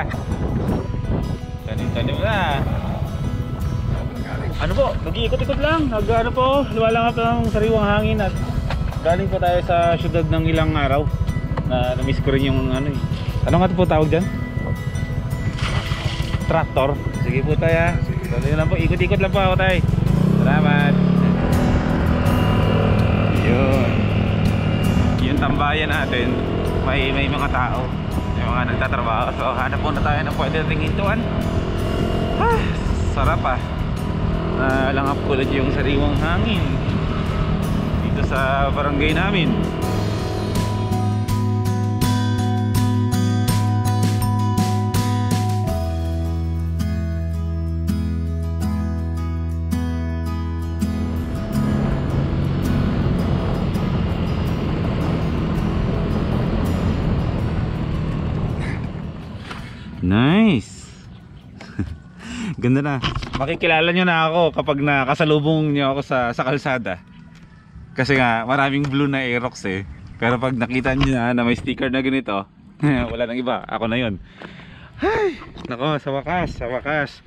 na. Tanim na. Ano po, nag-iikot-ikot lang. Ano po, lumalanghap ng sariwang hangin at galing po tayo sa syudad ng ilang araw. Na-miss ko rin yung ano eh. Ano nga po tawag dyan? Traktor. Sige po tayo. Tuloy lang po, ikot-ikot lang po ako tayo. Salamat. Yun. Yung tambayan natin, may mga tao. May mga nagtatrabaho. So hanap muna tayo na pwede ring hintuan. Sarap ah. Langap ulit yung sariwang hangin dito sa barangay namin. Nice. Ganda na. Makikilala nyo na ako kapag nakasalubong nyo ako sa kalsada. Kasi nga maraming blue na Aerox eh. Pero pag nakita nyo na may sticker na ganito, wala nang iba, ako na yun. Ay, nako, sa wakas.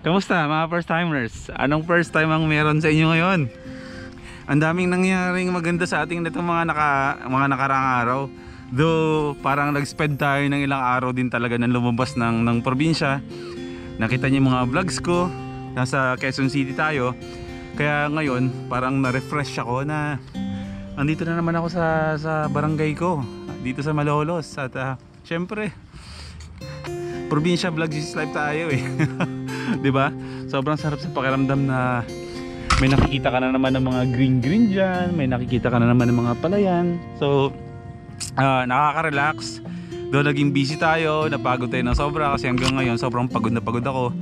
Kamusta mga first timers? Anong first time ang meron sa inyo ngayon? Ang daming nangyaring maganda sa ating nitong mga nakaraang araw. Though parang nag-spend tayo ng ilang araw din talaga nang lumabas ng probinsya. Nakita niyo yung mga vlogs ko, nasa Quezon City tayo. Kaya ngayon parang na-refresh ako na andito na naman ako sa barangay ko, dito sa Malolos. At syempre probinsya vlogs is life tayo eh. 'Di ba? Sobrang sarap sa pakiramdam na may nakikita ka na naman ng mga green diyan, may nakikita ka na naman ng mga palayan. So nakaka-relax. Doon naging busy tayo, napagod tayo ng sobra kasi hanggang ngayon sobrang pagod na pagod ako.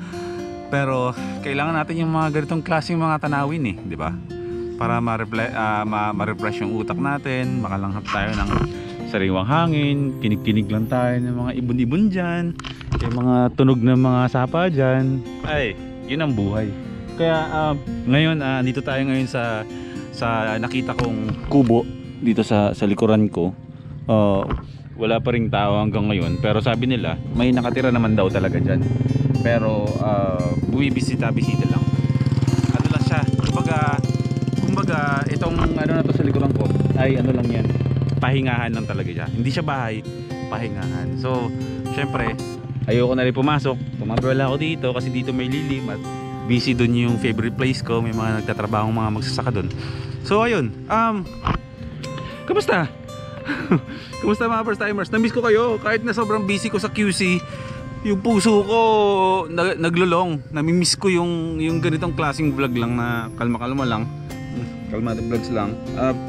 Pero kailangan natin yung mga ganitong klaseng mga tanawin eh, di ba? Para ma-refresh yung utak natin, makalanghap tayo ng sariwang hangin, kinig-kinig lang tayo ng mga ibon-ibon dyan, yung mga tunog ng mga sapa dyan. Ay, yun ang buhay. Kaya ngayon, dito tayo ngayon sa nakita kong kubo dito sa likuran ko. Wala pa ring tao hanggang ngayon, pero sabi nila may nakatira naman daw talaga dyan. Pero bumibisita lang. Ano lang siya, kumbaga itong ano na to sa likuran ko ay ano lang yan, pahingahan lang talaga siya. Hindi siya bahay, pahingahan. So syempre ayoko na rin pumasok, tumabala ako dito kasi dito may lilim at busy dun yung favorite place ko. May mga nagtatrabaho, mga magsasaka dun. So ayun, kamusta? Kamusta mga first timers? Na-miss ko kayo kahit na sobrang busy ko sa QC. Yung puso ko naglulong. Nami-miss ko yung ganitong klaseng vlog lang na kalma-kalma lang. Kalmado vlogs lang. At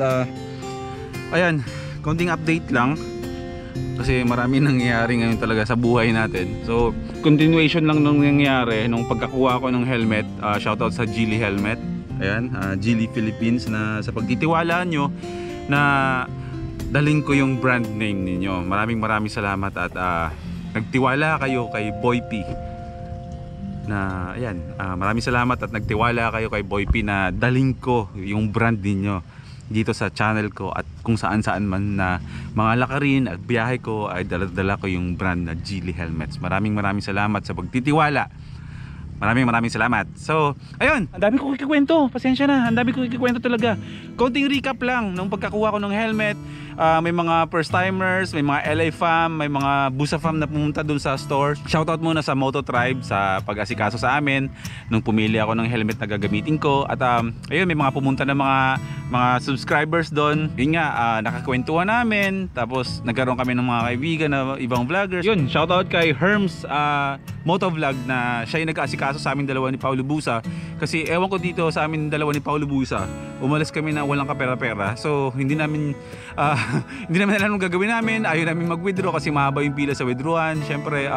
ayan, konting update lang. Kasi marami nangyayari ngayon talaga sa buhay natin. So, continuation lang nung nangyayari nung pagkakuha ko ng helmet. Shoutout sa Geely Helmet. Ayan, Geely Philippines, na sa pagtitiwala nyo na dalhin ko yung brand name ninyo. Maraming salamat at nagtiwala kayo kay Boy P. Na ayan, maraming salamat at nagtiwala kayo kay Boy P na dalhin ko yung brand ninyo dito sa channel ko at kung saan man na mga lakarin at biyahe ko ay dala ko yung brand na Geely Helmets. Maraming salamat sa pagtitiwala. Maraming salamat. So, ayun, ang dami ko ikikwento. Pasensya na, ang dami ko ikikwento talaga. Konting recap lang nung pagkakuha ko ng helmet. May mga first timers, may mga LA fam, may mga Busa fam na pumunta dun sa store. Shoutout muna sa Moto Tribe sa pag-asikaso sa amin nung pumili ako ng helmet na gagamitin ko. At ayun, may mga pumunta na mga subscribers doon. Yun nga, nakakwentuhan namin. Tapos nagkaroon kami ng mga kaibigan na ibang vloggers. Yun, shoutout kay Herms Motovlog na siya yung nag-aasikaso sa amin dalawa ni Paulo Busa. Kasi ewan ko dito sa amin dalawa ni Paulo Busa, umalis kami na walang kapera-pera. So hindi namin alam anong gagawin namin. Ayaw namin mag-withdraw kasi mahaba yung pila sa withdrawal. Siyempre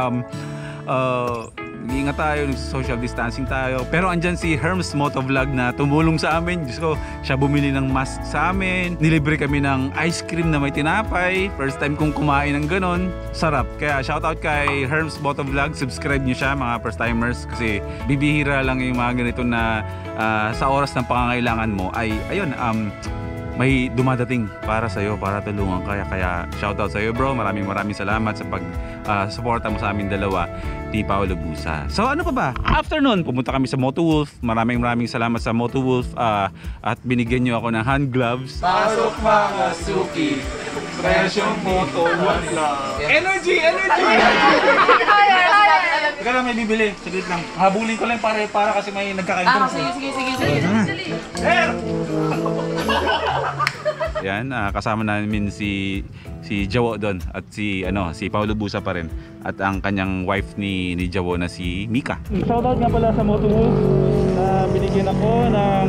nag-iingat tayo, social distancing tayo. Pero andyan si Herms Motovlog na tumulong sa amin. Diyos ko, siya bumili ng mask sa amin. Nilibre kami ng ice cream na may tinapay. First time kong kumain ng ganon. Sarap. Kaya shoutout kay Herms Motovlog. Subscribe nyo siya mga first timers. Kasi bibihira lang yung mga ganito na sa oras ng pangangailangan mo ay ayun, may dumadating para sa'yo, para tulungan kaya shoutout sa'yo bro, maraming salamat sa pag-suporta mo sa amin dalawa ni Paolo Busa. So ano pa ba? After nun, pumunta kami sa Motowolf. Maraming salamat sa Motowolf at binigyan nyo ako ng hand gloves. Pasok mga suki, presyong Motowolf lang. Energy! Teka lang, may bibili. Saglit lang. Habulin ko lang para kasi may nagkakaintro. Sige. Yan, kasama namin si Jawo doon at si Paolo Busa pa rin at ang kanyang wife ni Jawo na si Mika. Shoutout nga pala sa Motowolf na binigyan ako ng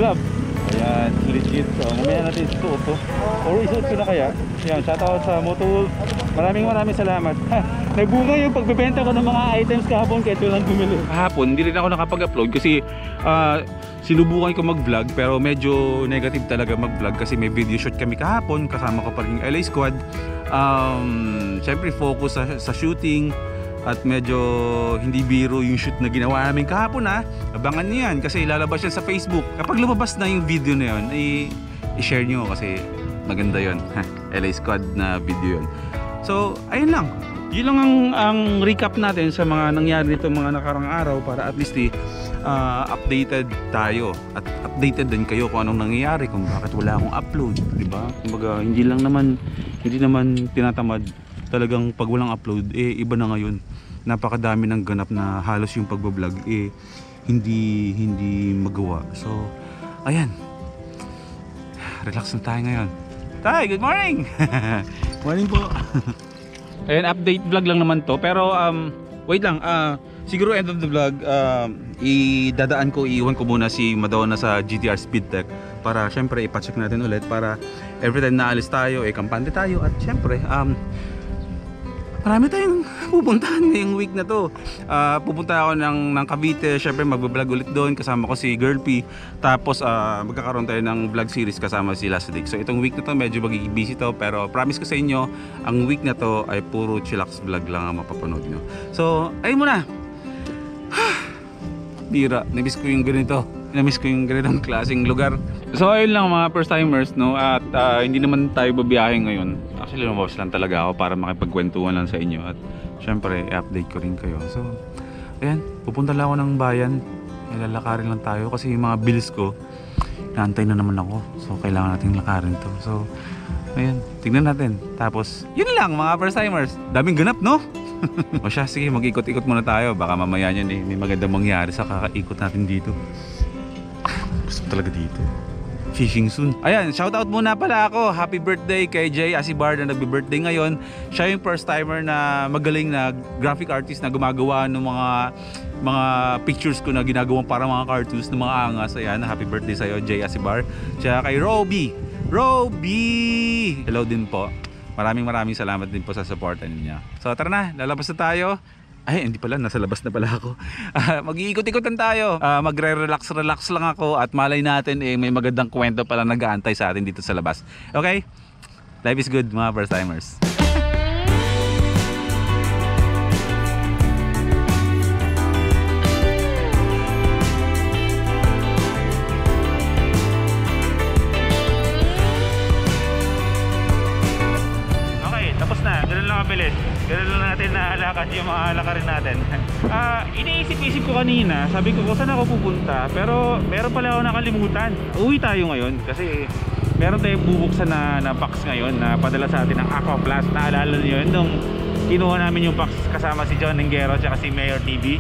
glove. Ayan, legit. So, mamaya natin isuot to. Or isuot ko na kaya. Yan, shoutout sa Motowolf. Maraming salamat. Nagbunga yung pagbebenta ko ng mga items kahapon kahit walang bumili. Kahapon, hindi rin ako nakapag-upload kasi sinubukan ko mag-vlog pero medyo negative talaga mag-vlog kasi may video shoot kami kahapon. Kasama ko pa rin yung LA Squad. Siyempre focus sa shooting at medyo hindi biro yung shoot na ginawa namin kahapon Abangan niyo yan kasi ilalabas yan sa Facebook. Kapag lumabas na yung video na yun, i-share nyo kasi maganda yun. LA Squad na video yun. So, ayun lang. Yun lang ang recap natin sa mga nangyari nito mga nakarang araw para at least updated tayo at updated din kayo kung anong nangyayari, kung bakit wala akong upload, di ba? Kumbaga hindi naman tinatamad talagang pag walang upload iba na ngayon. Napakadami ng ganap na halos yung pagbablog hindi magawa. So, ayan. Relax na tayo ngayon. Tay, good morning. Morning po. Ayan, update vlog lang naman to pero wait lang, siguro end of the vlog iiwan ko muna si Madonna sa GTR Speed Tech para syempre ipacheck natin ulit para every time na alis tayo kampante tayo at syempre marami tayong pupuntahan ngayong week na to. Pupunta ako ng Cavite, syempre magbablog ulit doon kasama ko si Girl P. Tapos magkakaroon tayo ng vlog series kasama si Last Dick. So itong week na to medyo magiging busy to pero promise ko sa inyo ang week na to ay puro chillax vlog lang ang mapapanood nyo. So ayun muna. Bira, namiss ko yung ganitong klaseng lugar. So ayun lang mga first timers at hindi naman tayo babiyahe ngayon. Actually lumabas lang talaga ako para makipagkwentuhan lang sa inyo at syempre i-update ko rin kayo. So ayan, pupunta lang ako ng bayan. Lalakarin lang tayo kasi yung mga bills ko naantay na naman ako. So kailangan nating lakarin to. So ayan, tingnan natin. Tapos yun lang mga first timers. Daming ganap no? O siya, sige mag-ikot-ikot muna tayo. Baka mamaya niyan may magandang mangyari sa kakaikot natin dito. Gusto talaga dito. Fishing soon. Ayan, shoutout muna pala ako. Happy birthday kay Jay Asibar na nagbe-birthday ngayon. Siya yung first timer na magaling na graphic artist na gumagawa ng mga pictures ko na ginagawang para mga cartoons ng mga angas. Ayan, happy birthday sa'yo Jay Asibar. Siya kay Roby. Hello din po. Maraming salamat din po sa support niya. So tara na, lalabas na tayo. Ay, hindi pala, nasa labas na pala ako. Mag-iikot-ikotan tayo. Magre-relax lang ako at malay natin may magandang kwento pala nag-aantay sa atin dito sa labas. Okay? Life is good mga first timers. Ganun lang natin naalakad yung mga lakarin natin. Iniisip-isip ko kanina, sabi ko kung saan ako pupunta, pero meron pala ako nakalimutan. Uwi tayo ngayon kasi meron tayong bubuksan na box ngayon na padala sa atin ng Aquaplast. Naalala niyo yun nung kinuha namin yung box kasama si John Ningero at si Mayor TV.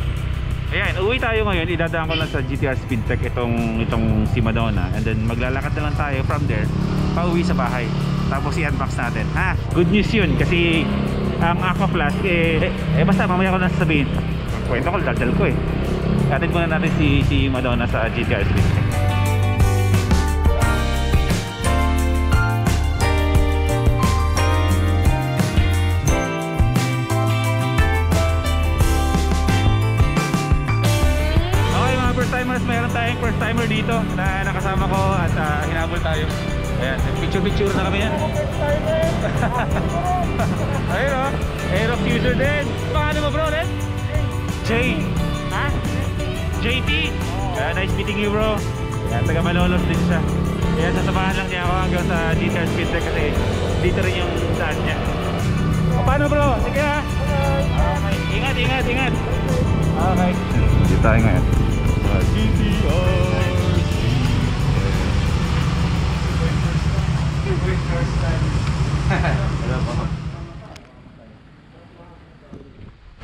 Ayan, uwi tayo ngayon. Idadaan ko lang sa GTR Speed Tech itong si Madonna, and then maglalakad na lang tayo from there pauwi sa bahay. Tapos i-unbox natin. Good news yun kasi ang Aquaplast basta mamaya ko na sasabihin. Ang kwento ko, daldal ko Atid muna natin si Madonna sa GTR Speed Tech. Okay mga first timers, mayroon tayong first timer dito na nakasama ko at hinabol tayo. Ayan, picture na kami yan. Ayun o, Aerox user din. Paano mo bro, Len? Jay. JT. Nice meeting you bro. Ayan, taga Malolos din siya. Kaya sasamahan lang niya ako hanggang sa GTR Speed Deck kasi dito rin yung daan niya. O paano bro? Sige ha? Okay. Ingat, ingat, ingat. Okay. Dito tayo ngayon sa GTR.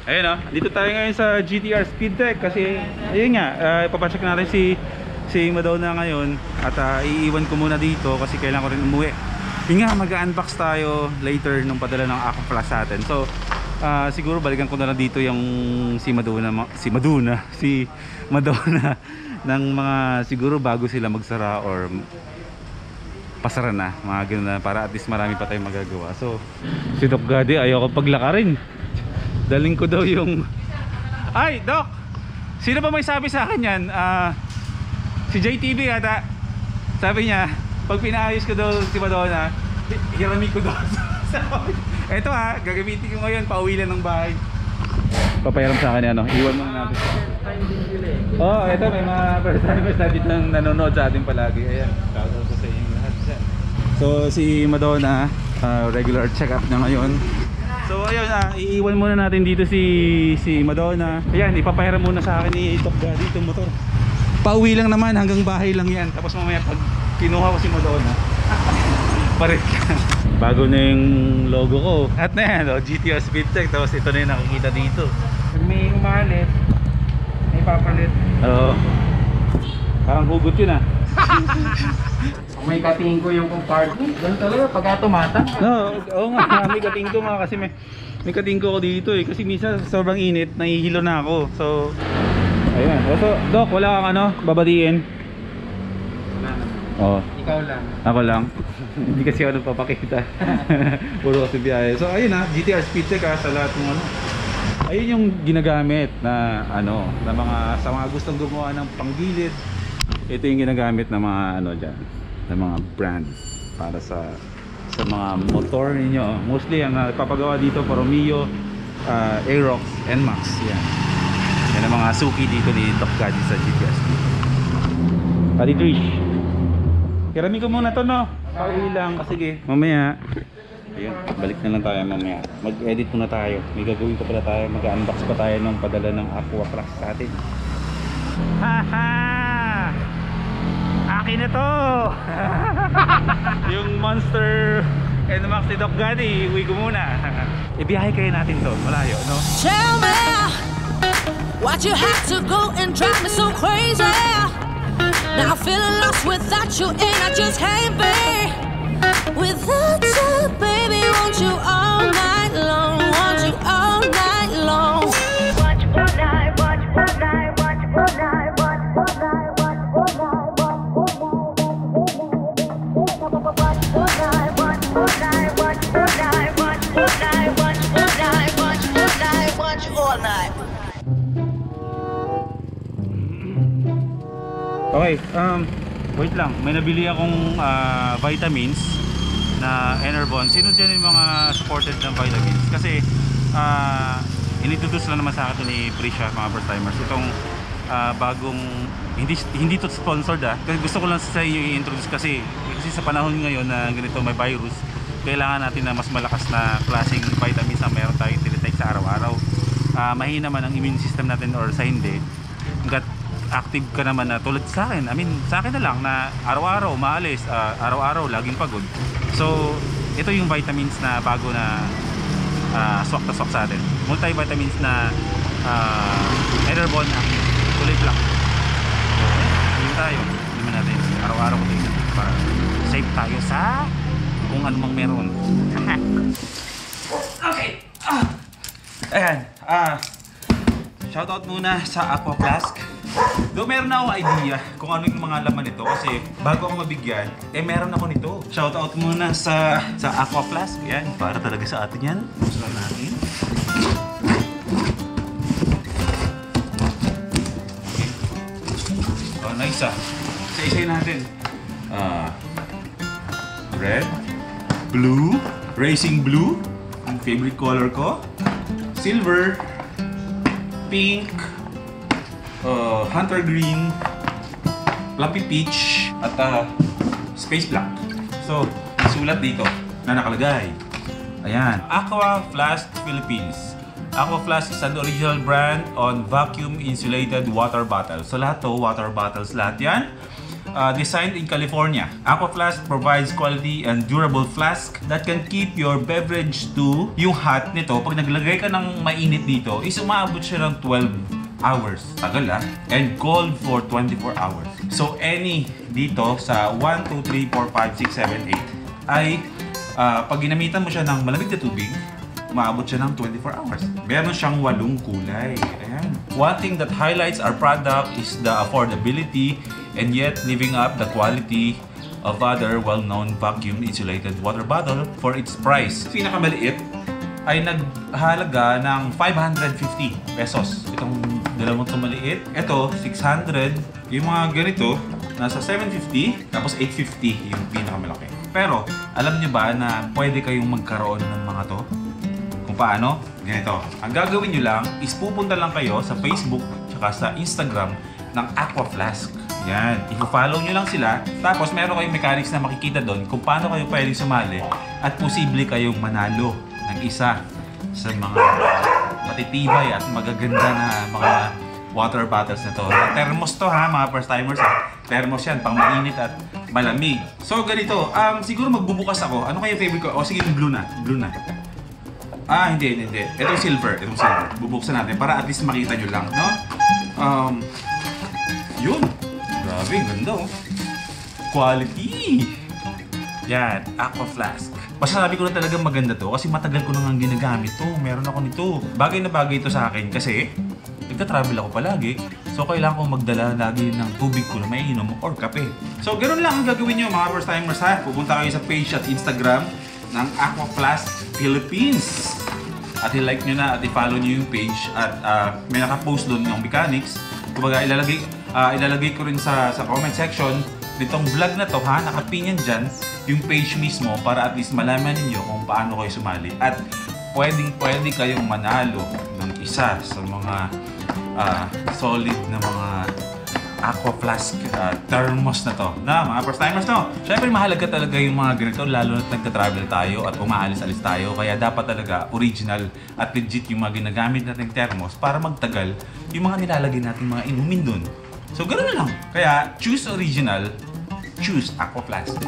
Ayun dito tayo ngayon sa GTR Speed Deck kasi ayun nga, ipapacheck natin si Madonna ngayon at iiwan ko muna dito kasi kailangan ko rin umuwi. Yun nga, mag-unbox tayo later nung padala ng Aqua Plus sa atin. So siguro balikan ko na lang dito yung si Madonna ng mga siguro bago sila magsara or pasara na, mga ganun na, para at least marami pa tayong magagawa. So si Doc Gadi ayoko paglakarin. Daling ko daw yung... Ay, Doc! Sino ba may sabi sa akin yan? Si JTV ata. Sabi niya, pag pinaayos ko daw si Madonna, hirami ko daw. Eto gagamitin ko ngayon, pauwi lang ng bahay. Papayaram sa akin iwan mo natin. Eto may mga first timers na dito nang nanonood sa atin palagi. Ayan, shoutout ko sa inyo lahat dyan. So si Madonna, regular check-up na ngayon. So ayun, iiwan muna natin dito si Madonna. Ayan, ipapahiram muna sa akin ni Doc Gadi itong motor. Pauwi lang naman, hanggang bahay lang yan. Tapos mamaya pag kinuha ko si Madonna, parit ka. Bago na yung logo ko. At na yan, GTR Speed Deck. Tapos ito na yung nakikita dito. Pag may umalit, may papalit. Oo. Parang hugot yun May katingin ko yung compartment. Ganun talaga pag tumata. Oo nga, may katingko nga kasi may katingko ko dito kasi minsan sobrang init, nahihilo na ako. So ayun. So Doc, wala kang babatiin? Wala naman. Oo. Ikaw lang. Ako lang. Hindi kasi ako nagpapakita. Puro kasi biyahe. So ayun GTR Speed Deck sa lahat ng ayun yung ginagamit na na sa mga gustong gumawa ng panggilid. Ito yung ginagamit ng mga dyan, ng mga brands para sa mga motor ninyo. Mostly ang papagawa dito para Romeo, Aerox, NMAX. Yan ang mga suki dito ni Doc Gadi sa GTR. Pati Trish, kirami ko muna to pauwi lang. Sige, mamaya ayun, balik na lang tayo mamaya. Mag-edit muna tayo. May gagawin pa pala tayo. Mag-unbox pa tayo ng padala ng Aqua Plus sa atin. Haha! Akin na to! Yung Monster NMAX ni Doc Gadi, uwi ko muna. Ibiyahe kayo natin to, malayo, no? Tell me why'd you have to go and drive me so crazy? Now I'm feeling lost without you and I just can't be without you, baby. Want you all night long, want you all night long. Want you all night, want you all night, want you all night, want you all night, want you all night. Okay, wait lang. May nabili akong vitamins na Enervon. Sino dyan yung mga supported ng vitamins? Kasi inintroduce lang naman sa akin ni Prisha, mga first timers. Itong bagong, hindi to sponsored kasi gusto ko lang sa inyo i-introduce kasi sa panahon ngayon na ganito may virus, kailangan natin na mas malakas na klaseng vitamins na meron tayong tinitake sa araw-araw. Mahina man ang immune system natin or sa hindi, hanggat active ka naman na tulad sa akin. I mean, sa akin na lang na araw-araw maalis, araw-araw laging pagod. So ito yung vitamins na bago na swak na swak sa atin. Multivitamins na Enervon Active. Tuloy lang. Yun tayo. Hindi natin araw-araw ko dito para safe tayo sa kung anumang meron. Okay. Ayan. Shoutout muna sa Aqua Flask. Though meron na akong idea kung ano yung mga laman nito kasi bago ako mabigyan, meron ako nito. Shoutout muna sa Aqua Flask. Yan, para talaga sa atin yan. Gusto natin. Okay. Oh, nice Isa-isay natin. Red, blue, racing blue, ang favorite color ko. Silver, pink, hunter green, fluffy peach, at space blank. So, sulat dito na nakalagay. Ayan, Aqua Flask Philippines. Aqua Flask is an original brand on vacuum insulated water bottles. So lahat to, water bottles lahat yan. Designed in California. Aqua Flask provides quality and durable flask that can keep your beverage to yung hot nito. Pag naglagay ka ng mainit dito, is umaabot siya ng 12 hours. Tagal and cold for 24 hours. So any dito sa 1, 2, 3, 4, 5, 6, 7, 8 ay pag ginamitan mo siya ng malamig na tubig, umaabot siya ng 24 hours. Meron siyang 8 kulay. Ayan. One thing that highlights our product is the affordability and yet living up the quality of other well-known vacuum insulated water bottle for its price. Pinakamaliit ay naghalaga ng 550 pesos. Itong dalawang maliit. Ito, 600. Yung mga ganito, nasa 750, tapos 850 yung pinakamalaki. Pero, alam niyo ba na pwede kayong magkaroon ng mga to? Kung paano? Ganito. Ang gagawin nyo lang is pupunta lang kayo sa Facebook tsaka sa Instagram ng Aqua Flask. Yan. I-follow nyo lang sila. Tapos meron kayong mechanics na makikita doon kung paano kayo pwedeng sumali at posible kayong manalo ng isa sa mga matitibay at magaganda na mga water bottles na to. Thermos to ha, mga first timers ha. Thermos yan, pang mainit at malamig. So ganito, siguro magbubukas ako. Ano kayo favorite ko? O sige, blue na. Blue na. Hindi. Itong silver. Bubuksan natin para at least makita nyo lang, no? Yun. Grabe, ganda oh. Quality. Yan, Aqua Flask. Masasabi ko na talagang maganda to kasi matagal ko nang ginagamit to. Meron ako nito. Bagay na bagay ito sa akin kasi nagka-travel ako palagi. So, kailangan ko magdala lagi ng tubig ko na may inom or kape. So, ganoon lang ang gagawin nyo mga first timers ha. Pupunta kayo sa page at Instagram ng Aqua Flask Philippines. At i-like nyo na at i-follow nyo yung page at may naka-post doon yung mechanics. Kumbaga ilalagay ko rin sa comment section nitong vlog na to ha, nakapin yan dyan yung page mismo para at least malaman ninyo kung paano kayo sumali. At pwede kayong manalo ng isa sa mga solid na mga Aqua Flask thermos na to. Na mga first timers no. Syempre mahalaga talaga yung mga ganito lalo na nagta-travel tayo at umaalis-alis tayo. Kaya dapat talaga original at legit yung mga ginagamit nating thermos para magtagal yung mga nilalagay nating mga inumin dun. So ganoon lang. Kaya choose original, choose Aqua Flask.